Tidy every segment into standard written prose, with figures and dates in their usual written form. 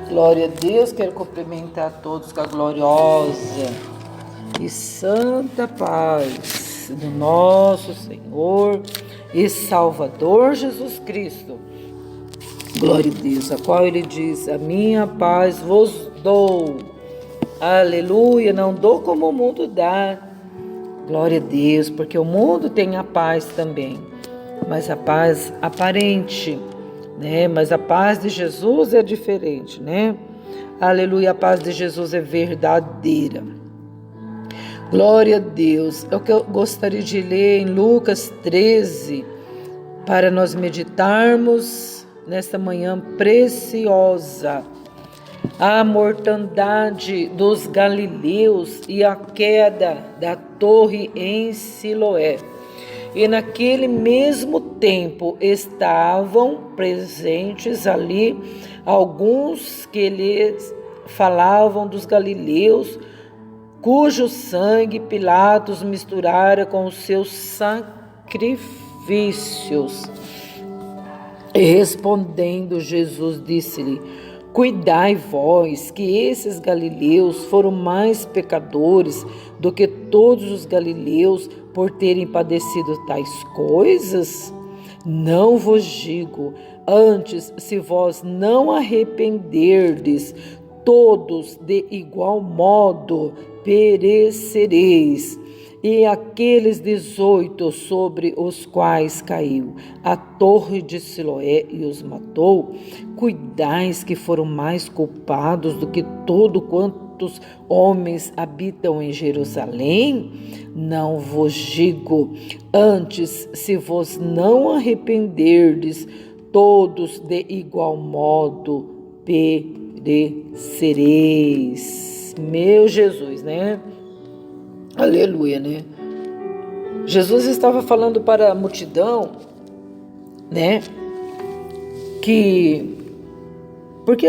Glória a Deus, quero cumprimentar a todos com a gloriosa e santa paz do nosso Senhor e Salvador Jesus Cristo. Glória a Deus, a qual ele diz: a minha paz vos dou. Aleluia, não dou como o mundo dá. Glória a Deus, porque o mundo tem a paz também, mas a paz aparente, né? Mas a paz de Jesus é diferente, né? Aleluia, a paz de Jesus é verdadeira. Glória a Deus. É o que eu gostaria de ler em Lucas 13, para nós meditarmos nesta manhã preciosa. A mortandade dos galileus e a queda da torre em Siloé. E naquele mesmo tempo estavam presentes ali alguns que lhes falavam dos galileus, cujo sangue Pilatos misturara com os seus sacrifícios. E respondendo Jesus disse-lhe: cuidai vós, que esses galileus foram mais pecadores do que todos os galileus por terem padecido tais coisas? Não vos digo, antes, se vós não arrependerdes, todos de igual modo perecereis. E aqueles 18 sobre os quais caiu a torre de Siloé e os matou, cuidais que foram mais culpados do que todo quantos homens habitam em Jerusalém? Não vos digo, antes, se vos não arrependerdes, todos de igual modo perecereis. Meu Jesus, né? Aleluia, né? Jesus estava falando para a multidão, né? Porque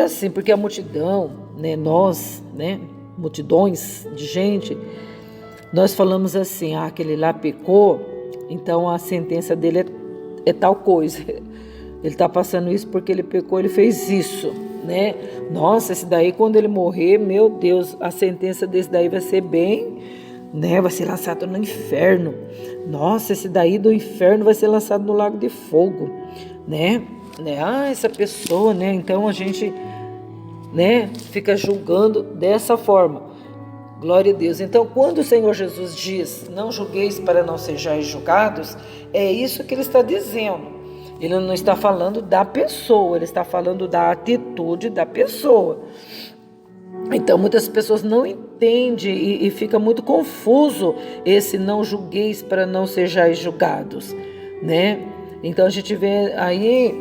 a multidão, né? Nós, né? Multidões de gente, nós falamos assim: aquele lá pecou, então a sentença dele é tal coisa. Ele está passando isso porque ele pecou, ele fez isso, né? Nossa, esse daí quando ele morrer, meu Deus, a sentença desse daí vai ser bem, né? Vai ser lançado no inferno. Nossa, esse daí do inferno vai ser lançado no lago de fogo, né? Essa pessoa, né? Então a gente, né, fica julgando dessa forma. Glória a Deus. Então, quando o Senhor Jesus diz: não julgueis para não sejais julgados, é isso que ele está dizendo. Ele não está falando da pessoa, ele está falando da atitude da pessoa. Então, muitas pessoas não entendem e fica muito confuso esse não julgueis para não sejais julgados, né? Então, a gente vê aí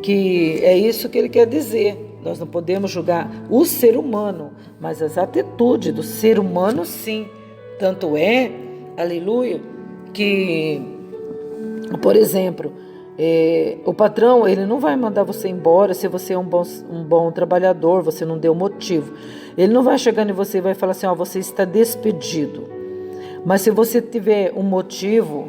que é isso que ele quer dizer. Nós não podemos julgar o ser humano, mas as atitudes do ser humano, sim. Tanto é, aleluia, que, por exemplo, o patrão, ele não vai mandar você embora se você é um bom trabalhador, você não deu motivo. Ele não vai chegar em você e vai falar assim: você está despedido. Mas se você tiver um motivo,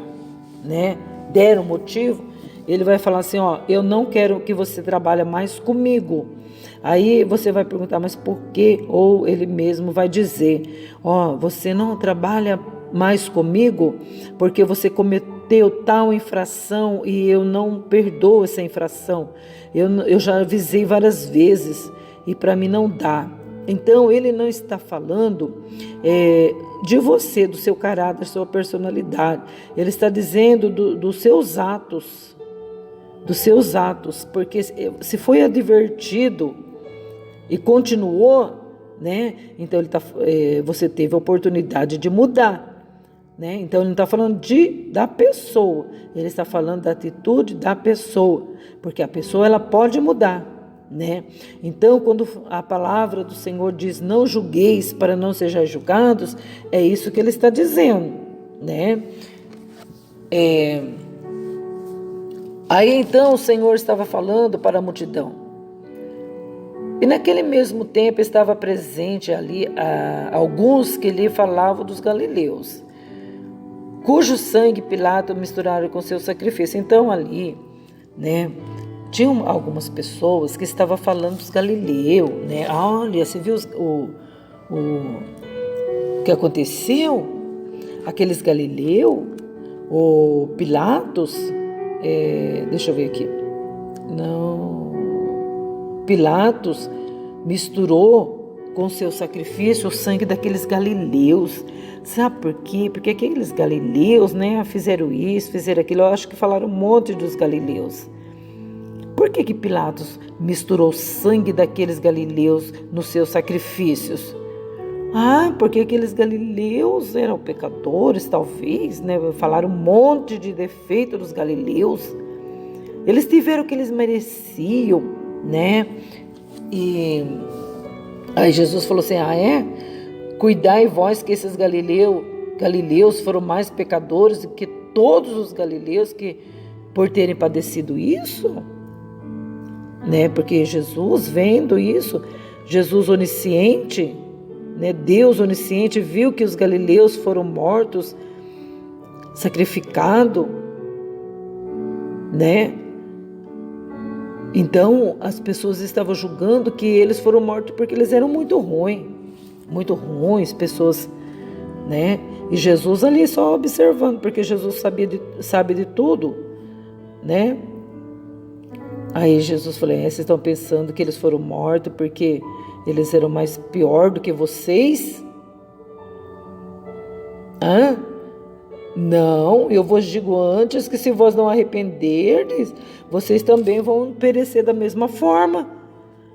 né, der um motivo, ele vai falar assim: eu não quero que você trabalhe mais comigo. Aí você vai perguntar: mas por quê? Ou ele mesmo vai dizer: você não trabalha mais comigo porque você cometeu tal infração e eu não perdoo essa infração. Eu já avisei várias vezes e para mim não dá. Então ele não está falando de você, do seu caráter, da sua personalidade. Ele está dizendo dos seus atos. Dos seus atos. Porque se foi advertido e continuou, né? Então você teve a oportunidade de mudar, né? Então ele não está falando da pessoa, ele está falando da atitude da pessoa, porque a pessoa ela pode mudar, né? Então, quando a palavra do Senhor diz: não julgueis para não sejais julgados, é isso que ele está dizendo, né? Aí então o Senhor estava falando para a multidão. E naquele mesmo tempo estava presente ali alguns que lhe falavam dos galileus, cujo sangue Pilatos misturaram com seu sacrifício. Então ali, né, tinham algumas pessoas que estavam falando dos galileus, né? Olha, você viu o que aconteceu? Aqueles galileus, o Pilatos, deixa eu ver aqui. Não, Pilatos misturou com seu sacrifício o sangue daqueles galileus. Sabe por quê? Porque aqueles galileus, né, fizeram isso, fizeram aquilo. Eu acho que falaram um monte dos galileus. Por que Pilatos misturou o sangue daqueles galileus nos seus sacrifícios? Porque aqueles galileus eram pecadores, talvez, né? Falaram um monte de defeito dos galileus. Eles tiveram o que eles mereciam, né? E aí Jesus falou assim, cuidai vós que esses galileus foram mais pecadores do que todos os galileus que por terem padecido isso, né? Porque Jesus, vendo isso, Jesus onisciente, né? Deus onisciente, viu que os galileus foram mortos, sacrificados, né? Então, as pessoas estavam julgando que eles foram mortos porque eles eram muito ruins, pessoas, né? E Jesus ali só observando, porque Jesus sabe de tudo, né? Aí Jesus falou, vocês estão pensando que eles foram mortos porque eles eram mais pior do que vocês? Não, eu vos digo antes que se vós não arrependerdes, vocês também vão perecer da mesma forma.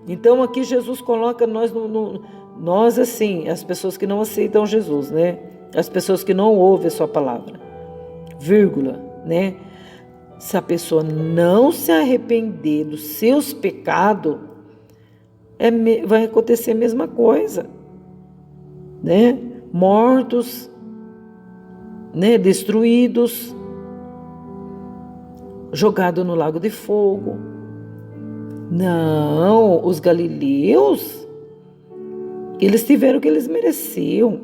Então aqui Jesus coloca nós assim, as pessoas que não aceitam Jesus, né? As pessoas que não ouvem a sua palavra, vírgula, né? Se a pessoa não se arrepender dos seus pecados, vai acontecer a mesma coisa, né? Mortos, né? Destruídos, jogados no lago de fogo. Não, os galileus, eles tiveram o que eles mereciam.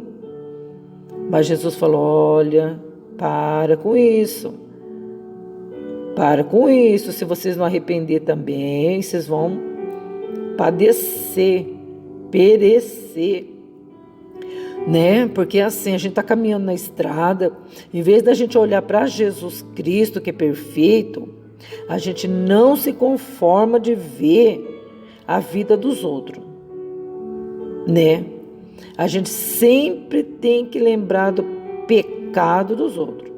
Mas Jesus falou, olha, para com isso. Se vocês não arrepender também, vocês vão padecer, perecer, né? Porque assim, a gente está caminhando na estrada, em vez da gente olhar para Jesus Cristo, que é perfeito, a gente não se conforma de ver a vida dos outros, né? A gente sempre tem que lembrar do pecado dos outros.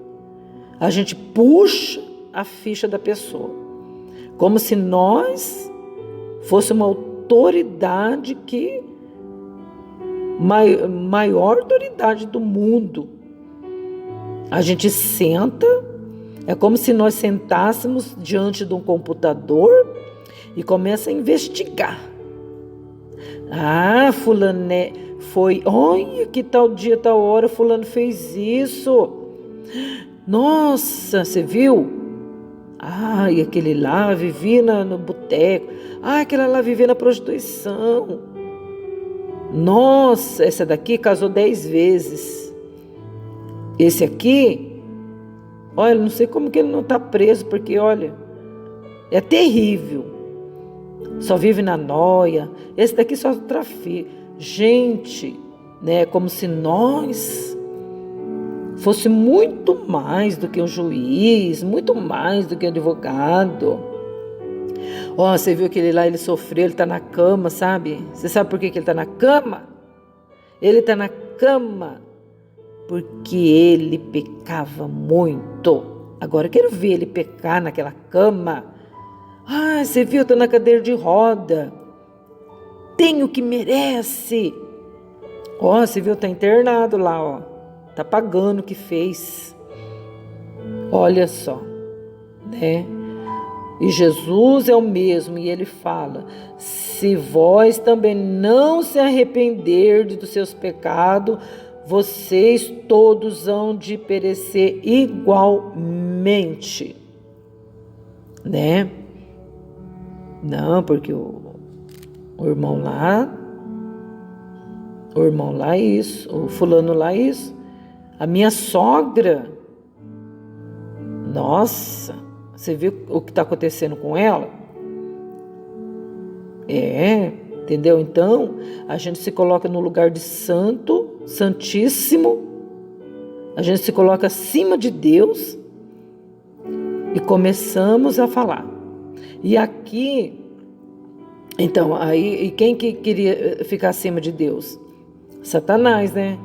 A gente puxa a ficha da pessoa, como se nós fosse uma autoridade maior autoridade do mundo. A gente senta, é como se nós sentássemos diante de um computador e começa a investigar. Fulano foi, olha que tal dia, tal hora fulano fez isso. Nossa, você viu? E aquele lá vivia no boteco. Aquela lá vivia na prostituição. Nossa, essa daqui casou 10 vezes. Esse aqui, olha, não sei como que ele não está preso, porque, olha, é terrível. Só vive na nóia. Esse daqui só trafica. Gente, né, como se nós fosse muito mais do que um juiz, muito mais do que um advogado. Você viu aquele lá, ele sofreu, ele está na cama, sabe? Você sabe por que ele está na cama? Ele está na cama porque ele pecava muito. Agora eu quero ver ele pecar naquela cama. Você viu, está na cadeira de roda. Tem o que merece. Você viu, está internado lá, Está pagando o que fez. Olha só, né? E Jesus é o mesmo, e ele fala, se vós também não se arrependerdes dos seus pecados, vocês todos hão de perecer igualmente, né? Não, porque o irmão lá isso, o fulano lá isso, a minha sogra, nossa, você viu o que está acontecendo com ela? Entendeu? Então, a gente se coloca no lugar de santo, santíssimo, a gente se coloca acima de Deus e começamos a falar. E aqui, então, aí, e quem que queria ficar acima de Deus? Satanás, né?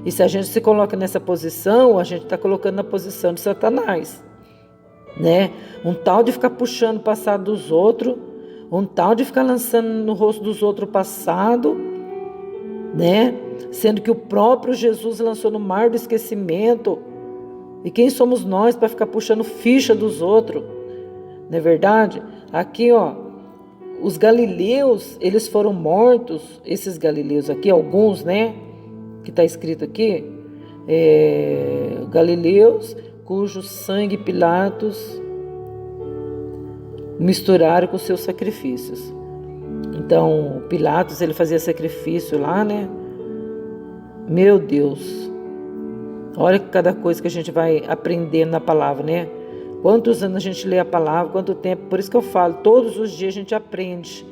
E se a gente se coloca nessa posição, a gente está colocando na posição de Satanás, né? Um tal de ficar puxando o passado dos outros, um tal de ficar lançando no rosto dos outros o passado, né? Sendo que o próprio Jesus lançou no mar do esquecimento. E quem somos nós para ficar puxando ficha dos outros? Não é verdade? Aqui, ó, os galileus, eles foram mortos, esses galileus aqui, alguns, né? Que está escrito aqui, galileus, cujo sangue Pilatos misturaram com seus sacrifícios. Então, Pilatos, ele fazia sacrifício lá, né? Meu Deus, olha cada coisa que a gente vai aprendendo na palavra, né? Quantos anos a gente lê a palavra, quanto tempo, por isso que eu falo, todos os dias a gente aprende.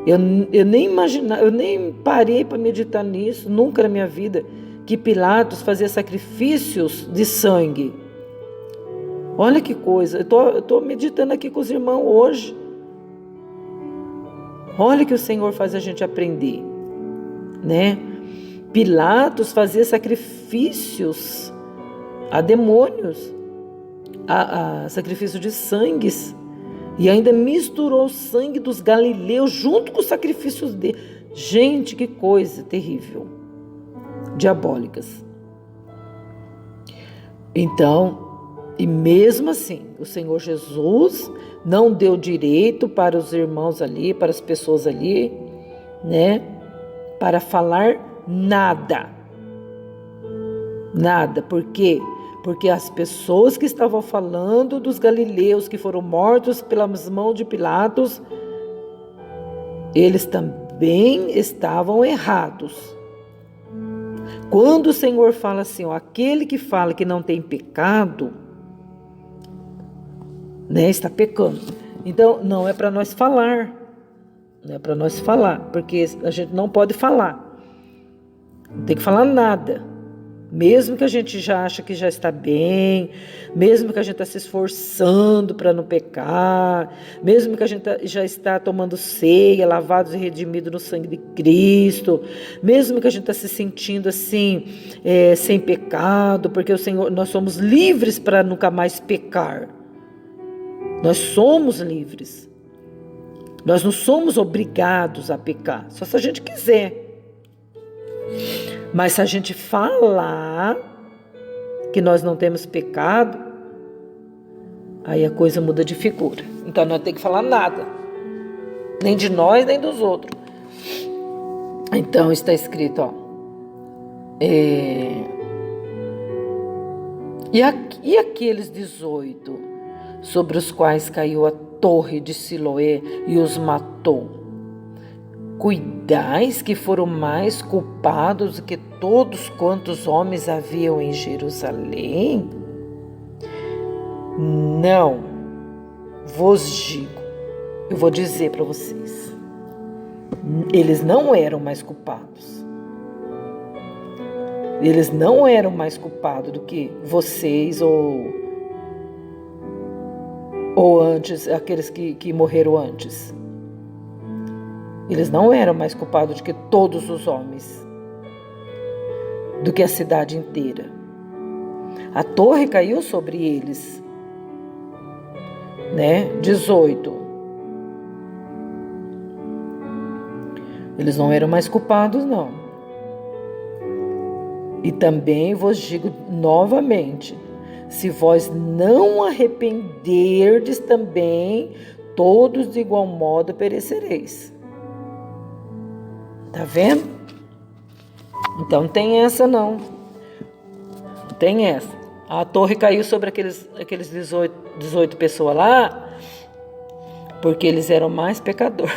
Eu nem imaginava, eu nem parei para meditar nisso, nunca na minha vida, que Pilatos fazia sacrifícios de sangue. Olha que coisa, eu tô meditando aqui com os irmãos hoje. Olha que o Senhor faz a gente aprender, né? Pilatos fazia sacrifícios a demônios, a sacrifício de sangues, e ainda misturou o sangue dos galileus junto com os sacrifícios dele. Gente, que coisa terrível, diabólicas. Então, e mesmo assim, o Senhor Jesus não deu direito para os irmãos ali, para as pessoas ali, né, para falar nada. Nada. Por quê? Porque as pessoas que estavam falando dos galileus que foram mortos pelas mãos de Pilatos, eles também estavam errados. Quando o Senhor fala assim, ó, aquele que fala que não tem pecado, né, está pecando. Então, não é para nós falar. Não é para nós falar, porque a gente não pode falar. Não tem que falar nada. Mesmo que a gente já acha que já está bem, mesmo que a gente está se esforçando para não pecar, mesmo que a gente já está tomando ceia, lavados e redimidos no sangue de Cristo, mesmo que a gente está se sentindo assim, sem pecado, porque o Senhor, nós somos livres para nunca mais pecar. Nós somos livres. Nós não somos obrigados a pecar, só se a gente quiser. Mas se a gente falar que nós não temos pecado, aí a coisa muda de figura. Então não tem que falar nada, nem de nós, nem dos outros. Então está escrito, ó, e aqueles 18 sobre os quais caiu a torre de Siloé e os matou, cuidais que foram mais culpados do que todos quantos homens haviam em Jerusalém? Não, vos digo, eu vou dizer para vocês, eles não eram mais culpados. Eles não eram mais culpados do que vocês ou antes, aqueles que morreram antes. Eles não eram mais culpados do que todos os homens, do que a cidade inteira. A torre caiu sobre eles, né? 18. Eles não eram mais culpados, não. E também vos digo novamente, se vós não arrependerdes também, todos de igual modo perecereis. Tá vendo? Então não tem essa não. Não tem essa. A torre caiu sobre aqueles 18 pessoas lá, porque eles eram mais pecadores.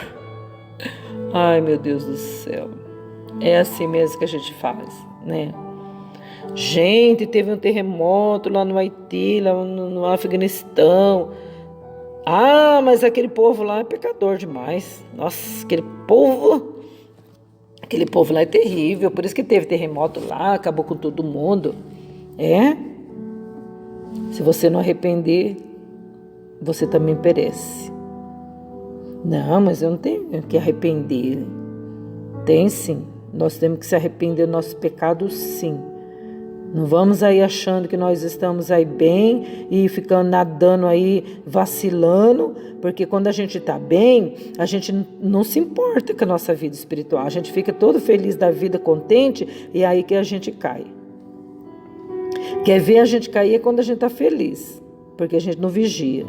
Ai, meu Deus do céu. É assim mesmo que a gente faz, né? Gente, teve um terremoto lá no Haiti, lá no Afeganistão. Ah, mas aquele povo lá é pecador demais. Nossa, aquele povo lá é terrível. Por isso que teve terremoto lá, acabou com todo mundo. É? Se você não arrepender, você também perece. Não, mas eu não tenho que arrepender. Tem sim. Nós temos que se arrepender dos nossos pecados, sim. Não vamos aí achando que nós estamos aí bem e ficando nadando aí, vacilando, porque quando a gente está bem, a gente não se importa com a nossa vida espiritual. A gente fica todo feliz da vida, contente, e é aí que a gente cai. Quer ver a gente cair é quando a gente está feliz, porque a gente não vigia,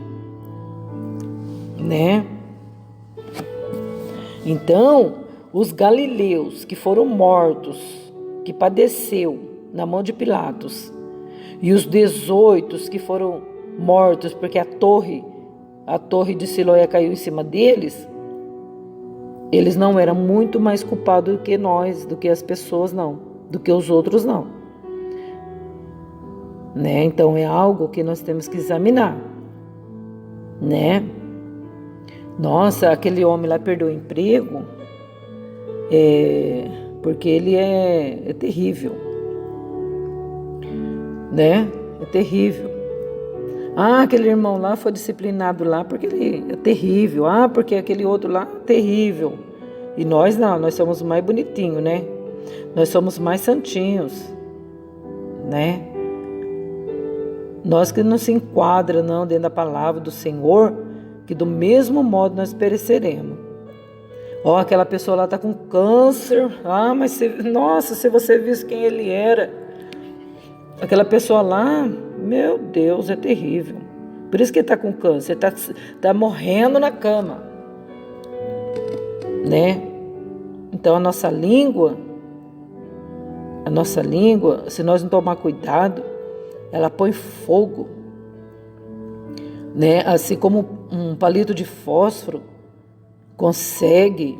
né? Então, os galileus que foram mortos, que padeceu na mão de Pilatos, e os 18 que foram mortos porque a torre de Siloé caiu em cima deles, eles não eram muito mais culpados do que nós, do que as pessoas não, do que os outros não, né? Então é algo que nós temos que examinar, né? Nossa, aquele homem lá perdeu o emprego, porque ele é terrível, né? É terrível. Ah, aquele irmão lá foi disciplinado lá porque ele é terrível. Ah, porque aquele outro lá é terrível. E nós não, nós somos mais bonitinhos, né? Nós somos mais santinhos, né? Nós que não se enquadra não dentro da palavra do Senhor, que do mesmo modo nós pereceremos. Ó, aquela pessoa lá está com câncer. Ah, mas nossa, se você visse quem ele era. Aquela pessoa lá, meu Deus, é terrível. Por isso que ele está com câncer, tá morrendo na cama, né? Então a nossa língua, se nós não tomar cuidado, ela põe fogo, né? Assim como um palito de fósforo consegue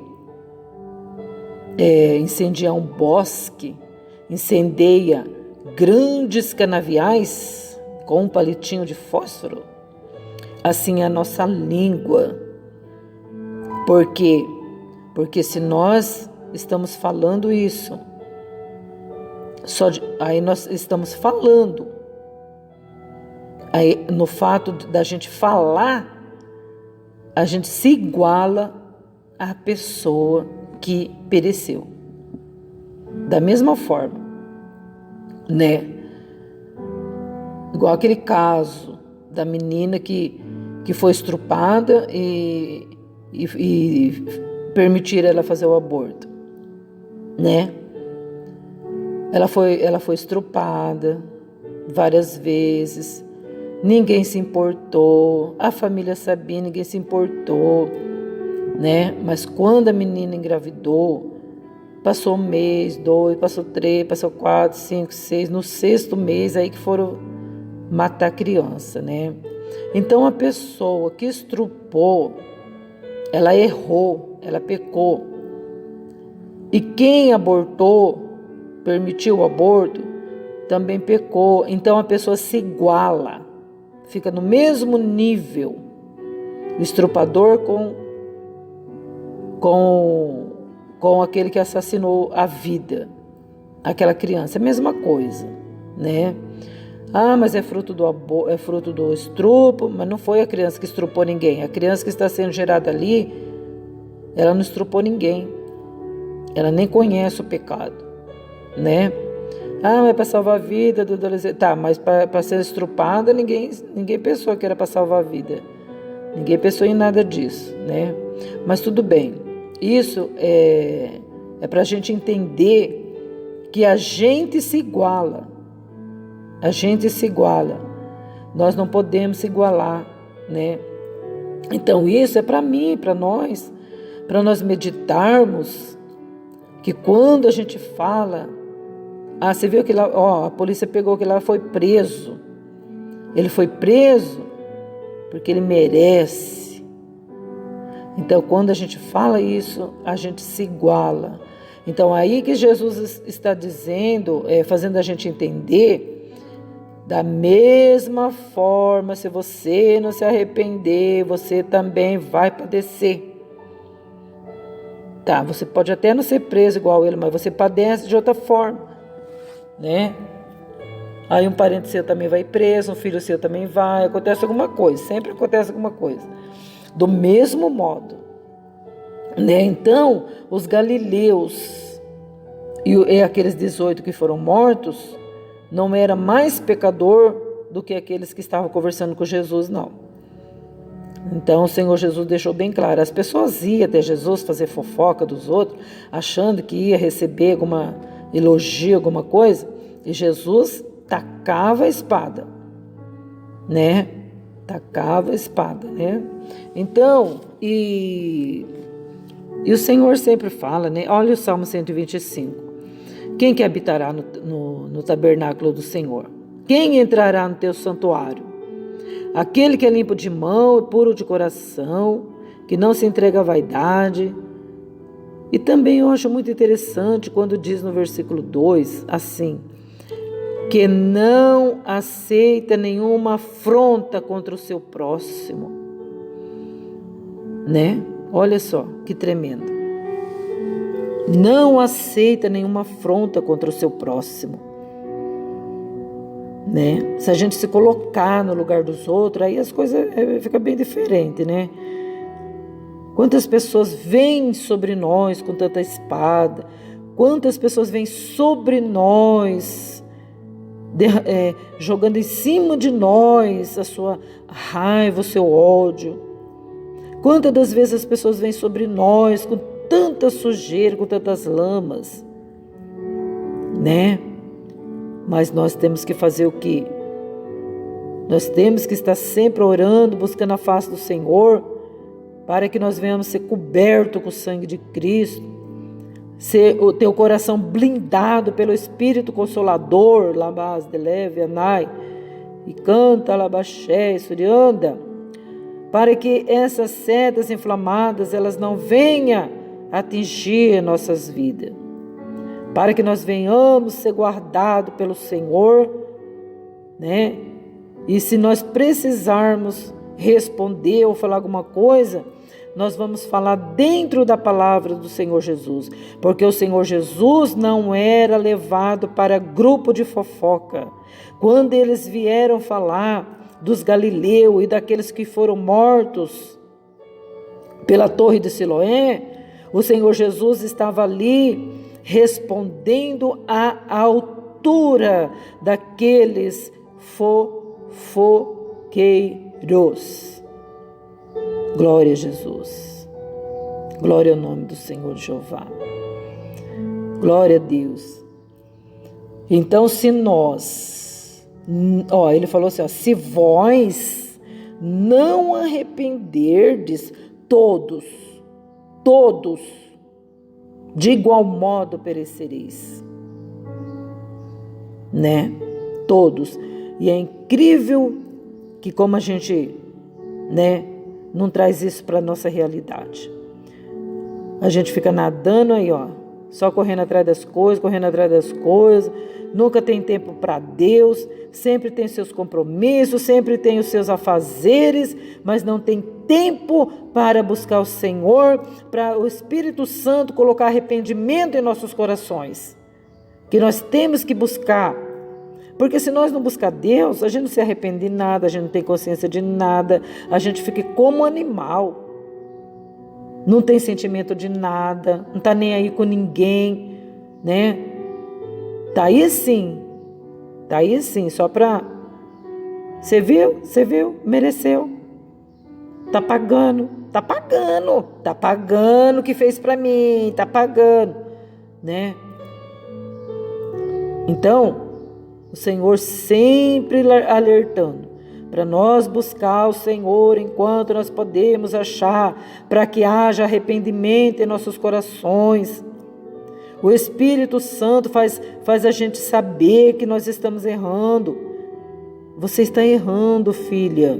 incendiar um bosque, incendeia grandes canaviais com um palitinho de fósforo, assim é a nossa língua. Por quê? Porque se nós estamos falando isso, aí nós estamos falando, aí no fato da gente falar, a gente se iguala à pessoa que pereceu. Da mesma forma, né? Igual aquele caso da menina que foi estrupada e permitiram ela fazer o aborto, né? Ela foi estrupada várias vezes, ninguém se importou, a família sabia, ninguém se importou, né? Mas quando a menina engravidou, passou 1 mês, 2, passou 3, passou 4, 5, 6, no 6º mês aí que foram matar a criança, né? Então a pessoa que estrupou, ela errou, ela pecou. E quem abortou, permitiu o aborto, também pecou. Então a pessoa se iguala, fica no mesmo nível, o estrupador com aquele que assassinou a vida, aquela criança, é a mesma coisa, né? Ah, mas é fruto do estupro, mas não foi a criança que estrupou ninguém. A criança que está sendo gerada ali, ela não estrupou ninguém. Ela nem conhece o pecado, né? Ah, mas é para salvar a vida do adolescente. Tá, mas para ser estrupada, ninguém pensou que era para salvar a vida. Ninguém pensou em nada disso, né? Mas tudo bem. Isso é para a gente entender que a gente se iguala. A gente se iguala. Nós não podemos se igualar, né? Então isso é para mim, para nós meditarmos que quando a gente fala, você viu que lá, a polícia pegou que lá foi preso. Ele foi preso porque ele merece. Então quando a gente fala isso, a gente se iguala. Então aí que Jesus está dizendo, fazendo a gente entender Da mesma forma, se você não se arrepender, você também vai padecer. Tá, você pode até não ser preso igual ele, mas você padece de outra forma, né? Aí um parente seu também vai preso, um filho seu também vai, acontece alguma coisa, sempre acontece alguma coisa. Do mesmo modo, né? Então, os galileus e aqueles 18 que foram mortos, não era mais pecador do que aqueles que estavam conversando com Jesus, não. Então o Senhor Jesus deixou bem claro, as pessoas iam até Jesus fazer fofoca dos outros, achando que ia receber alguma elogio, alguma coisa, e Jesus tacava a espada, né? Tacava a espada, né? Então, e o Senhor sempre fala, né? Olha o Salmo 125. Quem que habitará no tabernáculo do Senhor? Quem entrará no teu santuário? Aquele que é limpo de mão e puro de coração, que não se entrega à vaidade. E também eu acho muito interessante quando diz no versículo 2, assim, que não aceita nenhuma afronta contra o seu próximo, né? Olha só, que tremendo. Não aceita nenhuma afronta contra o seu próximo, né? Se a gente se colocar no lugar dos outros, aí as coisas ficam bem diferentes, né? Quantas pessoas vêm sobre nós com tanta espada, quantas pessoas vêm sobre nós, jogando em cima de nós a sua raiva, o seu ódio. Quantas das vezes as pessoas vêm sobre nós com tanta sujeira, com tantas lamas, né? Mas nós temos que fazer o quê? Nós temos que estar sempre orando, buscando a face do Senhor, para que nós venhamos ser cobertos com o sangue de Cristo, ter o coração blindado pelo Espírito Consolador, Labás de Leve, Anai, e canta Labaxé, Surianda, para que essas setas inflamadas, elas não venham atingir nossas vidas, para que nós venhamos ser guardados pelo Senhor, né? E se nós precisarmos responder ou falar alguma coisa, nós vamos falar dentro da palavra do Senhor Jesus, porque o Senhor Jesus não era levado para grupo de fofoca. Quando eles vieram falar dos galileus e daqueles que foram mortos pela torre de Siloé, o Senhor Jesus estava ali respondendo à altura daqueles fofoqueiros. Glória a Jesus. Glória ao nome do Senhor Jeová. Glória a Deus. Então, se nós, ele falou assim, se vós não arrependerdes, todos, de igual modo perecereis, né? Todos. E é incrível que como a gente, né, não traz isso para a nossa realidade. A gente fica nadando aí, só correndo atrás das coisas, nunca tem tempo para Deus, sempre tem seus compromissos, sempre tem os seus afazeres, mas não tem tempo para buscar o Senhor, para o Espírito Santo colocar arrependimento em nossos corações, que nós temos que buscar. Porque se nós não buscar Deus, a gente não se arrepende de nada, a gente não tem consciência de nada, a gente fica como animal, não tem sentimento de nada, não está nem aí com ninguém, né? Tá aí sim, só para... Você viu, mereceu, tá pagando o que fez para mim, tá pagando, né? Então, o Senhor sempre alertando para nós buscar o Senhor enquanto nós podemos achar, para que haja arrependimento em nossos corações. O Espírito Santo faz a gente saber que nós estamos errando. Você está errando, filha.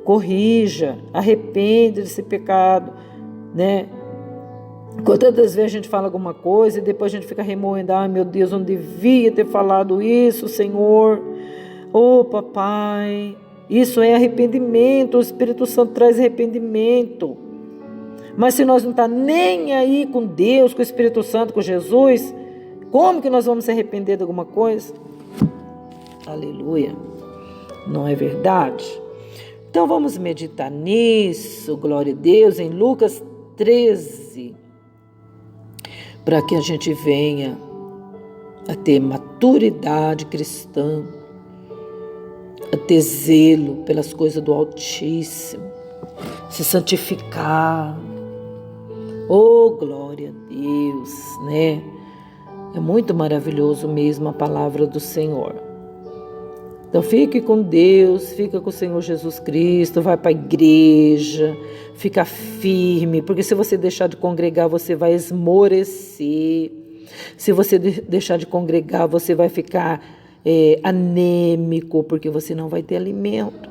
Corrija, arrepende desse pecado, né? Quantas vezes a gente fala alguma coisa e depois a gente fica remoendo, meu Deus, eu não devia ter falado isso, Senhor. Oh, papai, isso é arrependimento, o Espírito Santo traz arrependimento. Mas se nós não estamos nem aí com Deus, com o Espírito Santo, com Jesus, como que nós vamos se arrepender de alguma coisa? Aleluia. Não é verdade? Então vamos meditar nisso, glória a Deus, em Lucas 13, para que a gente venha a ter maturidade cristã, a ter zelo pelas coisas do Altíssimo, se santificar. Oh, glória a Deus, né? É muito maravilhoso mesmo a palavra do Senhor. Então fique com Deus, fica com o Senhor Jesus Cristo, vai para a igreja, fica firme, porque se você deixar de congregar, você vai esmorecer. Se você deixar de congregar, você vai ficar anêmico, porque você não vai ter alimento,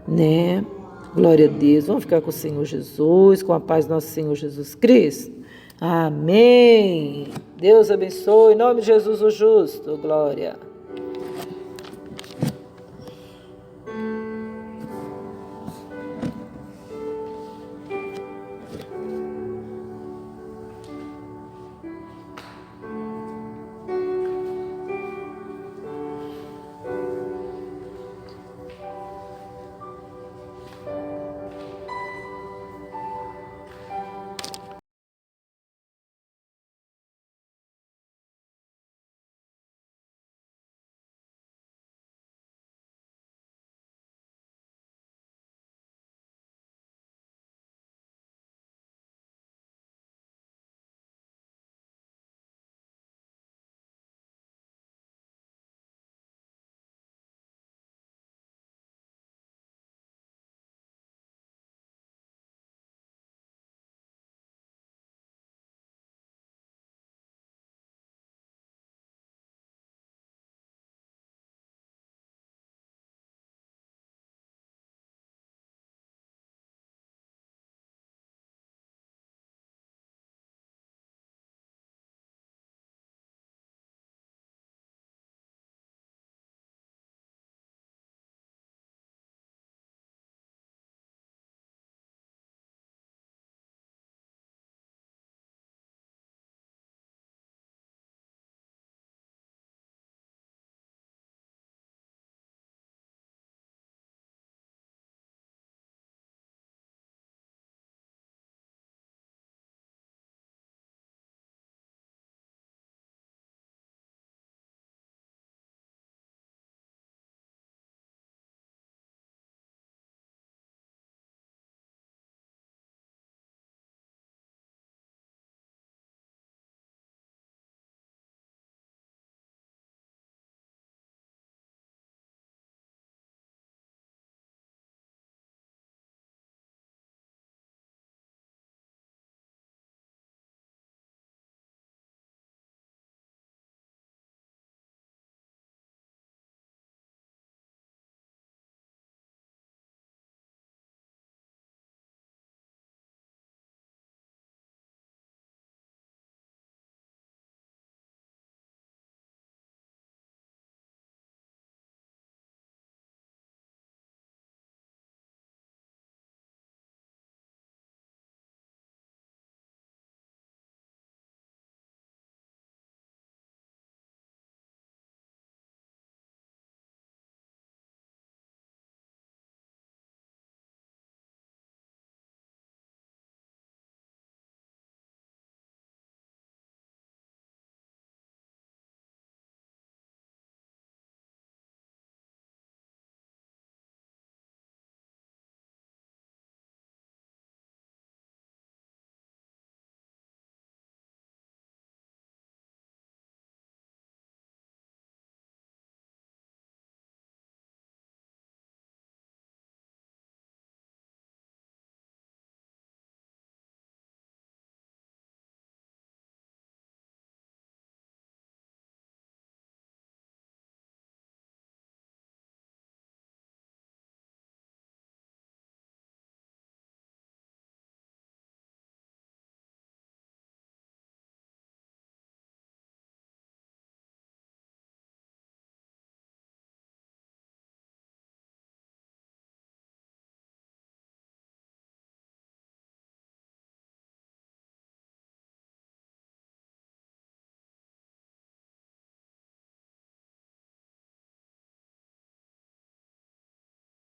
né? Glória a Deus. Vamos ficar com o Senhor Jesus, com a paz do nosso Senhor Jesus Cristo. Amém. Deus abençoe. Em nome de Jesus o justo. Glória.